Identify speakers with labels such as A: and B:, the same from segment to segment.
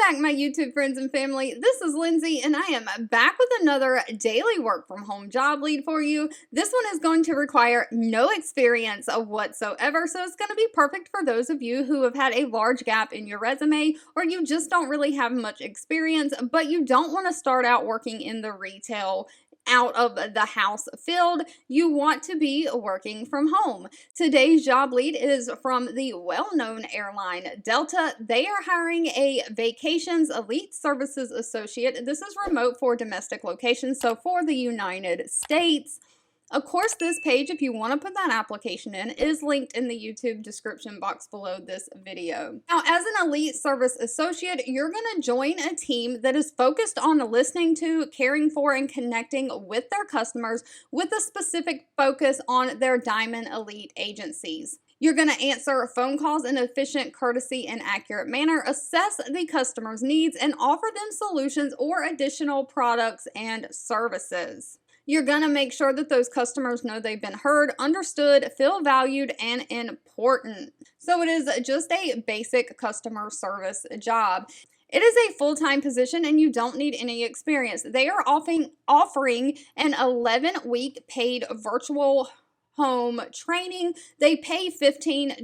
A: back, my YouTube friends and family. This is Lindsay, and I am back with another daily work from home job lead for you. This one is going to require no experience whatsoever, so it's going to be perfect for those of you who have had a large gap in your resume, or you just don't really have much experience, but you don't want to start out working in the retail out of the house field. You want to be working from home. Today's job lead is from the well-known airline Delta. They are hiring a Vacations Elite Services Associate. This is remote for domestic locations, so for the United States. Of course, this page, if you want to put that application in, is linked in the YouTube description box below this video. Now, as an Elite Service Associate, you're going to join a team that is focused on listening to, caring for, and connecting with their customers with a specific focus on their Diamond Elite agencies. You're going to answer phone calls in an efficient, courtesy, and accurate manner, assess the customer's needs, and offer them solutions or additional products and services. You're going to make sure that those customers know they've been heard, understood, feel valued, and important. So it is just a basic customer service job. It is a full-time position and you don't need any experience. They are offering an 11-week paid virtual home training. They pay $15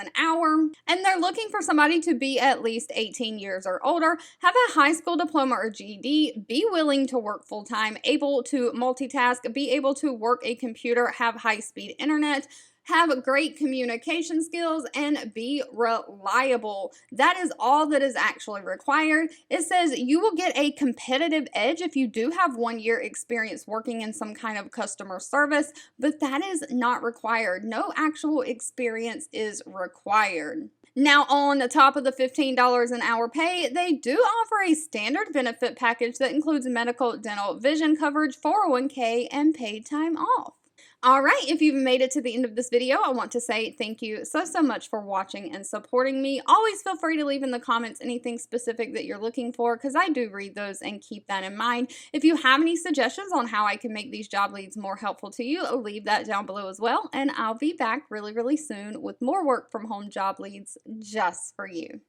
A: an hour, and they're looking for somebody to be at least 18 years or older, have a high school diploma or GED, be willing to work full-time, able to multitask, be able to work a computer, have high-speed internet, have great communication skills, and be reliable. That is all that is actually required. It says you will get a competitive edge if you do have 1 year experience working in some kind of customer service, but that is not required. No actual experience is required. Now, on the top of the $15 an hour pay, they do offer a standard benefit package that includes medical, dental, vision coverage, 401k, and paid time off. All right, if you've made it to the end of this video, I want to say thank you so much for watching and supporting me. Always feel free to leave in the comments anything specific that you're looking for, because I do read those and keep that in mind. If you have any suggestions on how I can make these job leads more helpful to you, leave that down below as well, and I'll be back really soon with more work from home job leads just for you.